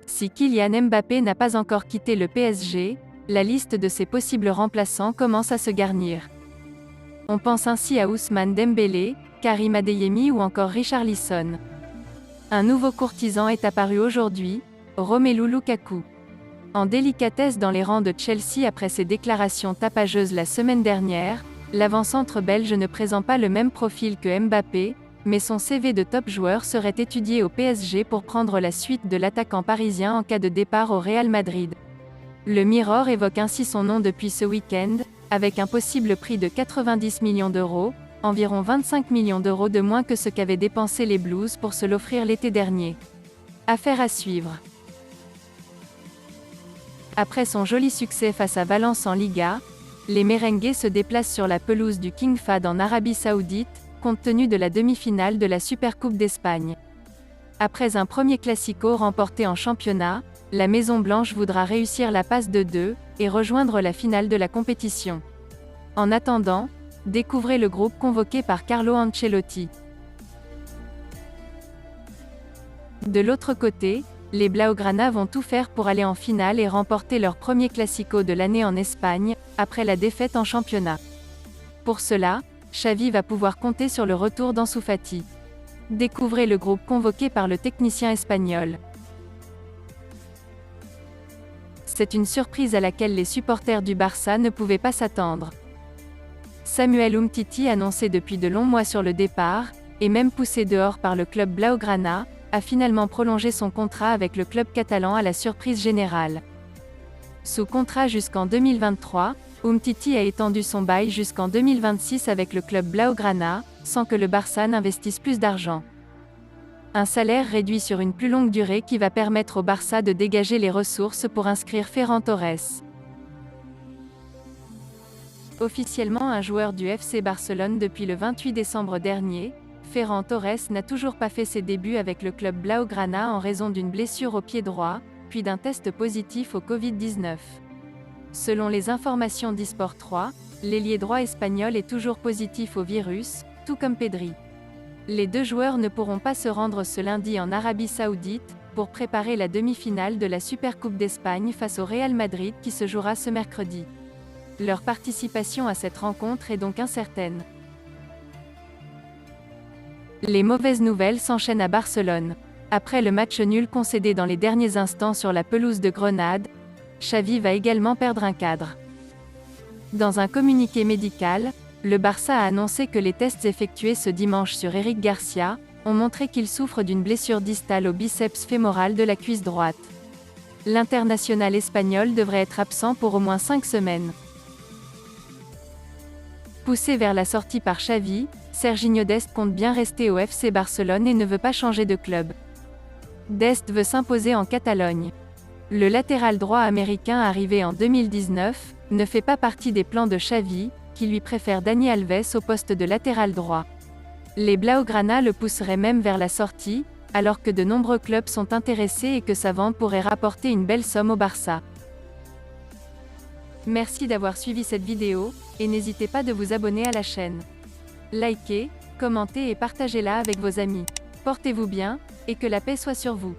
Si Kylian Mbappé n'a pas encore quitté le PSG, la liste de ses possibles remplaçants commence à se garnir. On pense ainsi à Ousmane Dembélé, Karim Adeyemi ou encore Richarlison. Un nouveau courtisan est apparu aujourd'hui, Romelu Lukaku. En délicatesse dans les rangs de Chelsea après ses déclarations tapageuses la semaine dernière, l'avant-centre belge ne présente pas le même profil que Mbappé, mais son CV de top joueur serait étudié au PSG pour prendre la suite de l'attaquant parisien en cas de départ au Real Madrid. Le Mirror évoque ainsi son nom depuis ce week-end, avec un possible prix de 90 millions d'euros, environ 25 millions d'euros de moins que ce qu'avaient dépensé les Blues pour se l'offrir l'été dernier. Affaire à suivre. Après son joli succès face à Valence en Liga, les Merengues se déplacent sur la pelouse du King Fahd en Arabie Saoudite, compte tenu de la demi-finale de la Supercoupe d'Espagne. Après un premier classico remporté en championnat, la Maison Blanche voudra réussir la passe de 2 et rejoindre la finale de la compétition. En attendant, découvrez le groupe convoqué par Carlo Ancelotti. De l'autre côté, les Blaugrana vont tout faire pour aller en finale et remporter leur premier classico de l'année en Espagne, après la défaite en championnat. Pour cela, Xavi va pouvoir compter sur le retour d'Ansu Fati. Découvrez le groupe convoqué par le technicien espagnol. C'est une surprise à laquelle les supporters du Barça ne pouvaient pas s'attendre. Samuel Umtiti, annoncé depuis de longs mois sur le départ, et même poussé dehors par le club Blaugrana, a finalement prolongé son contrat avec le club catalan à la surprise générale. Sous contrat jusqu'en 2023, Umtiti a étendu son bail jusqu'en 2026 avec le club Blaugrana, sans que le Barça n'investisse plus d'argent. Un salaire réduit sur une plus longue durée qui va permettre au Barça de dégager les ressources pour inscrire Ferran Torres. Officiellement un joueur du FC Barcelone depuis le 28 décembre dernier, Ferran Torres n'a toujours pas fait ses débuts avec le club Blaugrana en raison d'une blessure au pied droit, puis d'un test positif au Covid-19. Selon les informations d'eSport 3, l'ailier droit espagnol est toujours positif au virus, tout comme Pedri. Les deux joueurs ne pourront pas se rendre ce lundi en Arabie Saoudite, pour préparer la demi-finale de la Supercoupe d'Espagne face au Real Madrid qui se jouera ce mercredi. Leur participation à cette rencontre est donc incertaine. Les mauvaises nouvelles s'enchaînent à Barcelone. Après le match nul concédé dans les derniers instants sur la pelouse de Grenade, Xavi va également perdre un cadre. Dans un communiqué médical, le Barça a annoncé que les tests effectués ce dimanche sur Eric Garcia ont montré qu'il souffre d'une blessure distale au biceps fémoral de la cuisse droite. L'international espagnol devrait être absent pour au moins 5 semaines. Poussé vers la sortie par Xavi, Serginho Dest compte bien rester au FC Barcelone et ne veut pas changer de club. Dest veut s'imposer en Catalogne. Le latéral droit américain arrivé en 2019 ne fait pas partie des plans de Xavi, qui lui préfère Dani Alves au poste de latéral droit. Les Blaugrana le pousseraient même vers la sortie, alors que de nombreux clubs sont intéressés et que sa vente pourrait rapporter une belle somme au Barça. Merci d'avoir suivi cette vidéo, et n'hésitez pas de vous abonner à la chaîne. Likez, commentez et partagez-la avec vos amis. Portez-vous bien, et que la paix soit sur vous.